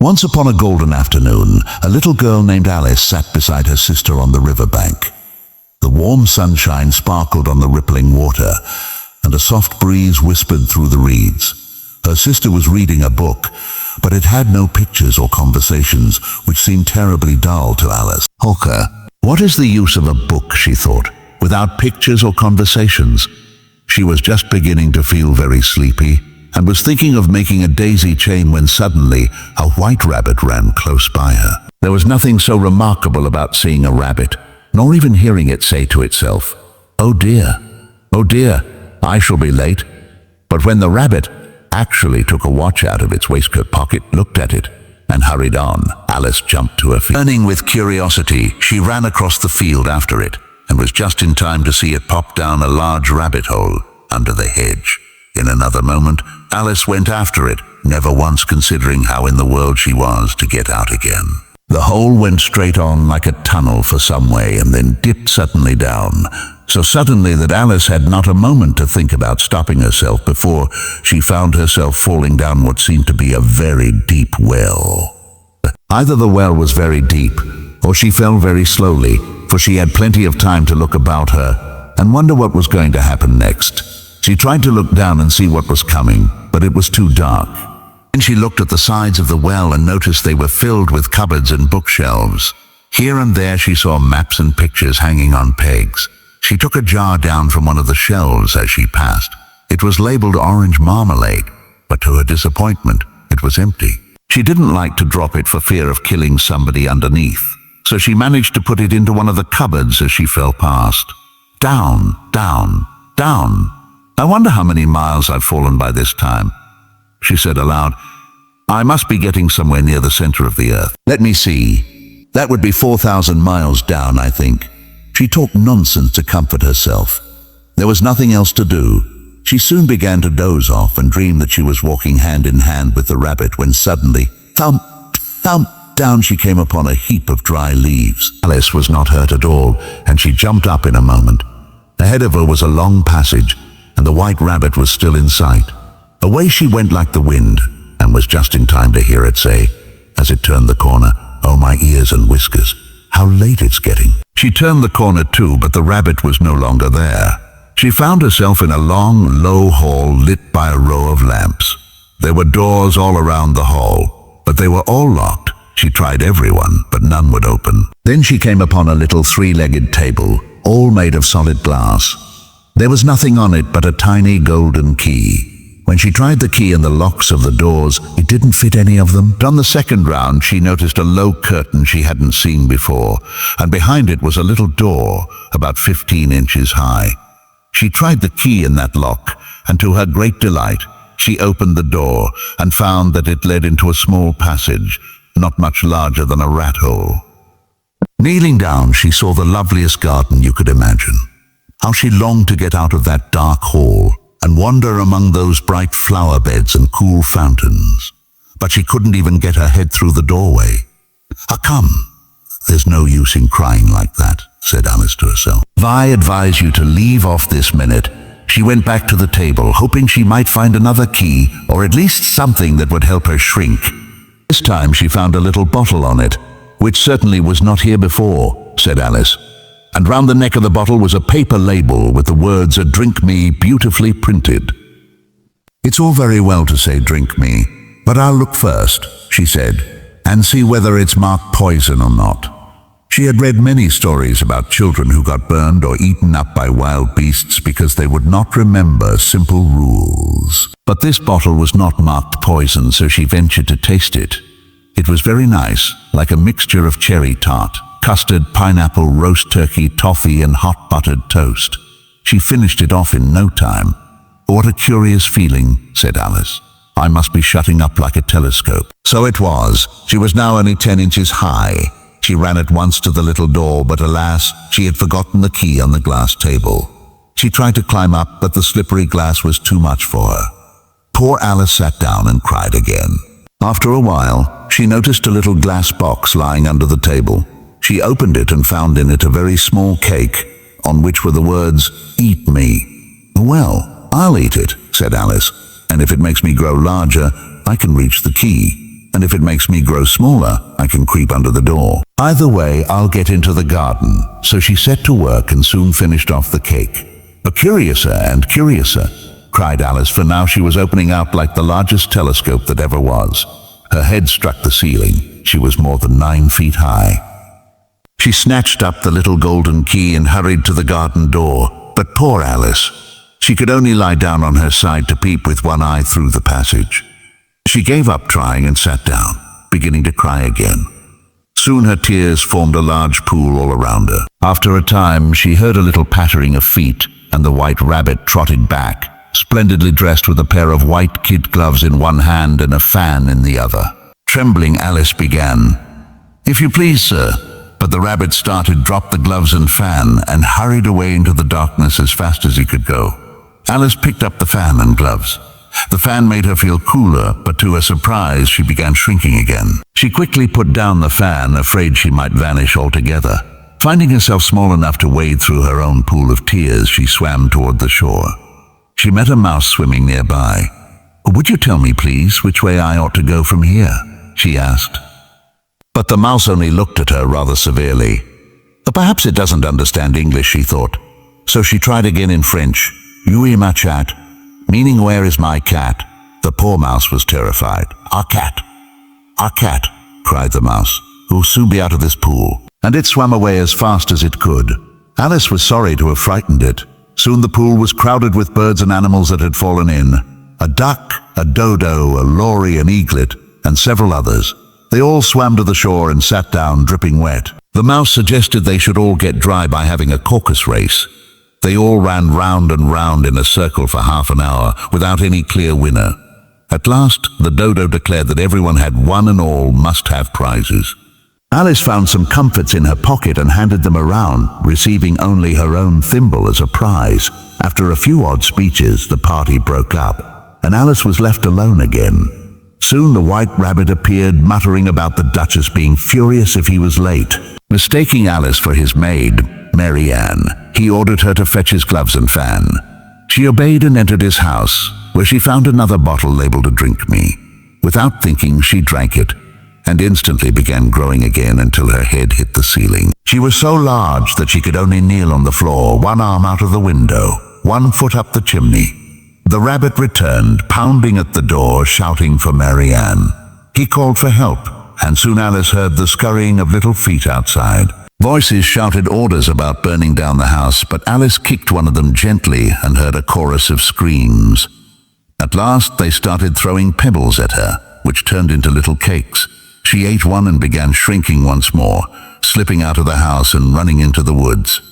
Once upon a golden afternoon, a little girl named Alice sat beside her sister on the river bank. The warm sunshine sparkled on the rippling water, and a soft breeze whispered through the reeds. Her sister was reading a book, but it had no pictures or conversations, which seemed terribly dull to Alice. "Hawker, what is the use of a book," she thought, "without pictures or conversations?" She was just beginning to feel very sleepy, and was thinking of making a daisy chain when suddenly a white rabbit ran close by her. There was nothing so remarkable about seeing a rabbit, nor even hearing it say to itself, oh dear, I shall be late." But when the rabbit actually took a watch out of its waistcoat pocket, looked at it, and hurried on, Alice jumped to her feet. Burning with curiosity, she ran across the field after it, and was just in time to see it pop down a large rabbit hole under the hedge. In another moment, Alice went after it, never once considering how in the world she was to get out again. The hole went straight on like a tunnel for some way and then dipped suddenly down, so suddenly that Alice had not a moment to think about stopping herself before she found herself falling down what seemed to be a very deep well. Either the well was very deep, or she fell very slowly, for she had plenty of time to look about her and wonder what was going to happen next. She tried to look down and see what was coming, but it was too dark. Then she looked at the sides of the well and noticed they were filled with cupboards and bookshelves. Here and there she saw maps and pictures hanging on pegs. She took a jar down from one of the shelves as she passed. It was labeled orange marmalade, but to her disappointment, it was empty. She didn't like to drop it for fear of killing somebody underneath, so she managed to put it into one of the cupboards as she fell past. Down, down, down. "I wonder how many miles I've fallen by this time," she said aloud. "I must be getting somewhere near the center of the earth. Let me see. That would be 4,000 miles down, I think." She talked nonsense to comfort herself. There was nothing else to do. She soon began to doze off and dream that she was walking hand in hand with the rabbit when suddenly, thump, thump, down she came upon a heap of dry leaves. Alice was not hurt at all, and she jumped up in a moment. Ahead of her was a long passage, and the white rabbit was still in sight. Away she went like the wind, and was just in time to hear it say, as it turned the corner, "Oh, my ears and whiskers, how late it's getting." She turned the corner too, but the rabbit was no longer there. She found herself in a long, low hall lit by a row of lamps. There were doors all around the hall, but they were all locked. She tried every one, but none would open. Then she came upon a little three-legged table, all made of solid glass. There was nothing on it but a tiny golden key. When she tried the key in the locks of the doors, it didn't fit any of them. But on the second round, she noticed a low curtain she hadn't seen before, and behind it was a little door about 15 inches high. She tried the key in that lock, and to her great delight, she opened the door and found that it led into a small passage, not much larger than a rat hole. Kneeling down, she saw the loveliest garden you could imagine. How she longed to get out of that dark hall and wander among those bright flower beds and cool fountains. But she couldn't even get her head through the doorway. Come, there's no use in crying like that," said Alice to herself. "I advise you to leave off this minute." She went back to the table, hoping she might find another key, or at least something that would help her shrink. This time she found a little bottle on it, "which certainly was not here before," said Alice. And round the neck of the bottle was a paper label with the words "A Drink Me" beautifully printed. "It's all very well to say drink me, but I'll look first," she said, "and see whether it's marked poison or not." She had read many stories about children who got burned or eaten up by wild beasts because they would not remember simple rules. But this bottle was not marked poison, so she ventured to taste it. It was very nice, like a mixture of cherry tart, custard, pineapple, roast turkey, toffee, and hot buttered toast. She finished it off in no time. "What a curious feeling," said Alice. "I must be shutting up like a telescope." So it was. She was now only 10 inches high. She ran at once to the little door, but alas, she had forgotten the key on the glass table. She tried to climb up, but the slippery glass was too much for her. Poor Alice sat down and cried again. After a while, she noticed a little glass box lying under the table. She opened it and found in it a very small cake, on which were the words, "Eat me." "Well, I'll eat it," said Alice, "and if it makes me grow larger, I can reach the key, and if it makes me grow smaller, I can creep under the door. Either way, I'll get into the garden. So she set to work and soon finished off the cake. "A curiouser and curiouser," cried Alice, for now she was opening out like the largest telescope that ever was. Her head struck the ceiling. She was more than 9 feet high. She snatched up the little golden key and hurried to the garden door. But poor Alice, she could only lie down on her side to peep with one eye through the passage. She gave up trying and sat down, beginning to cry again. Soon her tears formed a large pool all around her. After a time, she heard a little pattering of feet, and the white rabbit trotted back, splendidly dressed with a pair of white kid gloves in one hand and a fan in the other. Trembling, Alice began, "If you please, sir." But the rabbit started, dropped the gloves and fan, and hurried away into the darkness as fast as he could go. Alice picked up the fan and gloves. The fan made her feel cooler, but to her surprise, she began shrinking again. She quickly put down the fan, afraid she might vanish altogether. Finding herself small enough to wade through her own pool of tears, she swam toward the shore. She met a mouse swimming nearby. "Would you tell me, please, which way I ought to go from here?" she asked. But the mouse only looked at her rather severely. Perhaps it doesn't understand English, she thought. So she tried again in French, "Où est ma chat?" meaning "Where is my cat?" The poor mouse was terrified. Our cat, cried the mouse, "who'll soon be out of this pool." And it swam away as fast as it could. Alice was sorry to have frightened it. Soon the pool was crowded with birds and animals that had fallen in. A duck, a dodo, a lory, an eaglet, and several others. They all swam to the shore and sat down, dripping wet. The mouse suggested they should all get dry by having a caucus race. They all ran round and round in a circle for half an hour, without any clear winner. At last, the dodo declared that everyone had one and all must have prizes. Alice found some comfits in her pocket and handed them around, receiving only her own thimble as a prize. After a few odd speeches, the party broke up, and Alice was left alone again. Soon the white rabbit appeared, muttering about the Duchess being furious if he was late. Mistaking Alice for his maid, Mary Ann, he ordered her to fetch his gloves and fan. She obeyed and entered his house, where she found another bottle labeled "A Drink Me." Without thinking, she drank it, and instantly began growing again until her head hit the ceiling. She was so large that she could only kneel on the floor, one arm out of the window, 1 foot up the chimney. The rabbit returned, pounding at the door, shouting for Mary Ann. He called for help, and soon Alice heard the scurrying of little feet outside. Voices shouted orders about burning down the house, but Alice kicked one of them gently and heard a chorus of screams. At last they started throwing pebbles at her, which turned into little cakes. She ate one and began shrinking once more, slipping out of the house and running into the woods.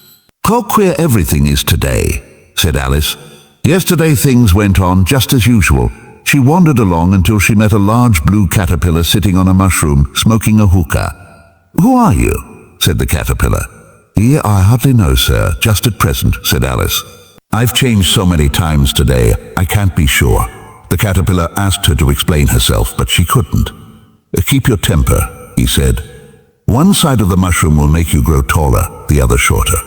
"How queer everything is today," said Alice. "Yesterday things went on just as usual." She wandered along until she met a large blue caterpillar sitting on a mushroom, smoking a hookah. "Who are you?" said the caterpillar. "I hardly know, sir, just at present," said Alice. "I've changed so many times today, I can't be sure." The caterpillar asked her to explain herself, but she couldn't. "Keep your temper," he said. "One side of the mushroom will make you grow taller, the other shorter."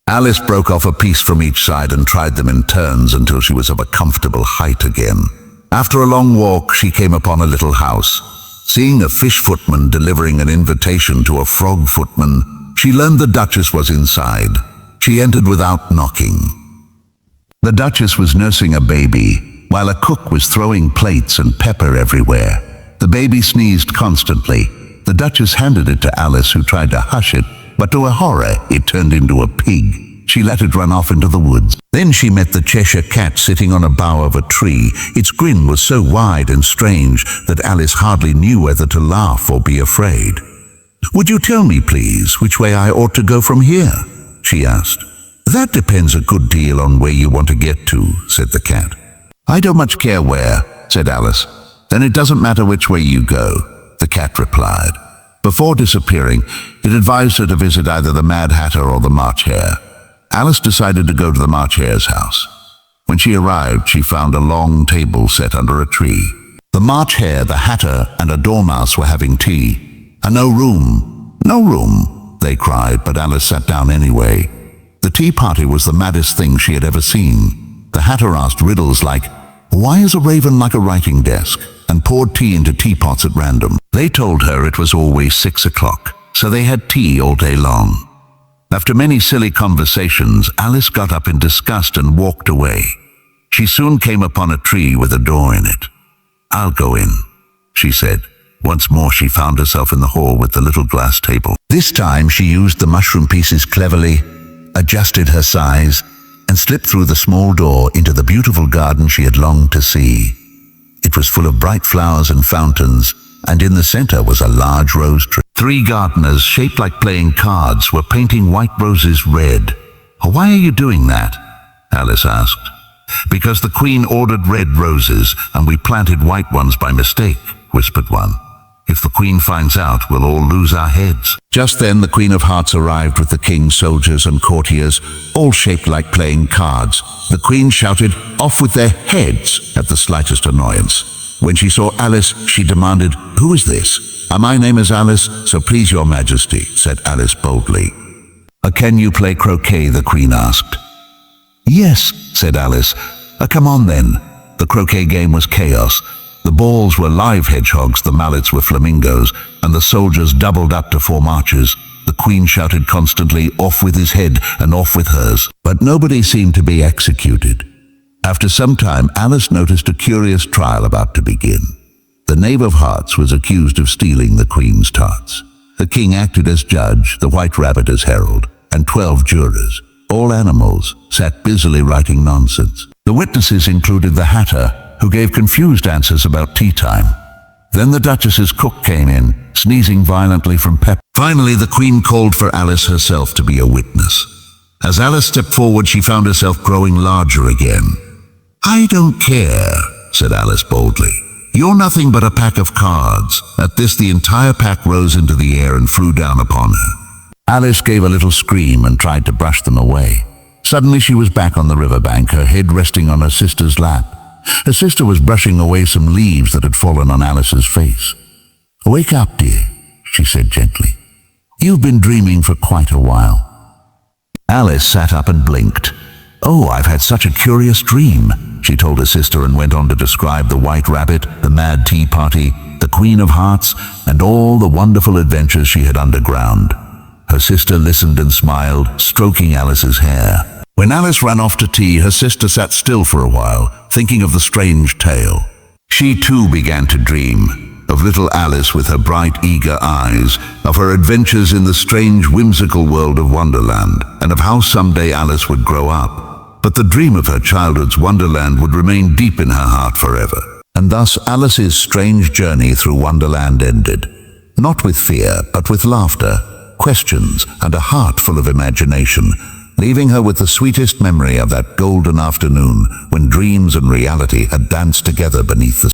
Alice broke off a piece from each side and tried them in turns until she was of a comfortable height again. After a long walk, she came upon a little house. Seeing a fish footman delivering an invitation to a frog footman, she learned the Duchess was inside. She entered without knocking. The Duchess was nursing a baby, while a cook was throwing plates and pepper everywhere. The baby sneezed constantly. The Duchess handed it to Alice, who tried to hush it, but to her horror, it turned into a pig. She let it run off into the woods. Then she met the Cheshire cat sitting on a bough of a tree. Its grin was so wide and strange that Alice hardly knew whether to laugh or be afraid. "Would you tell me, please, which way I ought to go from here?" she asked. "That depends a good deal on where you want to get to," said the cat. "I don't much care where," said Alice. "Then it doesn't matter which way you go," the cat replied. Before disappearing, it advised her to visit either the Mad Hatter or the March Hare. Alice decided to go to the March Hare's house. When she arrived, she found a long table set under a tree. The March Hare, the Hatter, and a Dormouse were having tea. "No room, no room," they cried, but Alice sat down anyway. The tea party was the maddest thing she had ever seen. The Hatter asked riddles like, "Why is a raven like a writing desk?" and poured tea into teapots at random. They told her it was always 6 o'clock, so they had tea all day long. After many silly conversations, Alice got up in disgust and walked away. She soon came upon a tree with a door in it. "I'll go in," she said. Once more she found herself in the hall with the little glass table. This time she used the mushroom pieces cleverly, adjusted her size, and slipped through the small door into the beautiful garden she had longed to see. It was full of bright flowers and fountains, and in the center was a large rose tree. 3 gardeners, shaped like playing cards, were painting white roses red. "Why are you doing that?" Alice asked. "Because the Queen ordered red roses, and we planted white ones by mistake," whispered one. "If the Queen finds out, we'll all lose our heads." Just then the Queen of Hearts arrived with the king's soldiers and courtiers, all shaped like playing cards. The Queen shouted, "Off with their heads," at the slightest annoyance. When she saw Alice, she demanded, "Who is this?" "My name is Alice, so please your majesty," said Alice boldly. "Can you play croquet?" the Queen asked. "Yes," said Alice. "Come on then." The croquet game was chaos. The balls were live hedgehogs, the mallets were flamingos, and the soldiers doubled up to form archers. The Queen shouted constantly, "Off with his head," and off with hers. But nobody seemed to be executed. After some time, Alice noticed a curious trial about to begin. The Knave of Hearts was accused of stealing the Queen's tarts. The king acted as judge, the White Rabbit as herald, and 12 jurors, all animals, sat busily writing nonsense. The witnesses included the Hatter, who gave confused answers about tea time. Then the Duchess's cook came in, sneezing violently from pepper. Finally, the Queen called for Alice herself to be a witness. As Alice stepped forward, she found herself growing larger again. "I don't care," said Alice boldly. "You're nothing but a pack of cards." At this, the entire pack rose into the air and flew down upon her. Alice gave a little scream and tried to brush them away. Suddenly she was back on the riverbank, her head resting on her sister's lap. Her sister was brushing away some leaves that had fallen on Alice's face. "Wake up, dear," she said gently. "You've been dreaming for quite a while." Alice sat up and blinked. "Oh, I've had such a curious dream," she told her sister, and went on to describe the White Rabbit, the mad tea party, the Queen of Hearts, and all the wonderful adventures she had underground. Her sister listened and smiled, stroking Alice's hair. When Alice ran off to tea, her sister sat still for a while, thinking of the strange tale. She too began to dream, of little Alice with her bright, eager eyes, of her adventures in the strange, whimsical world of Wonderland, and of how someday Alice would grow up. But the dream of her childhood's Wonderland would remain deep in her heart forever. And thus Alice's strange journey through Wonderland ended, not with fear, but with laughter, questions, and a heart full of imagination, leaving her with the sweetest memory of that golden afternoon when dreams and reality had danced together beneath the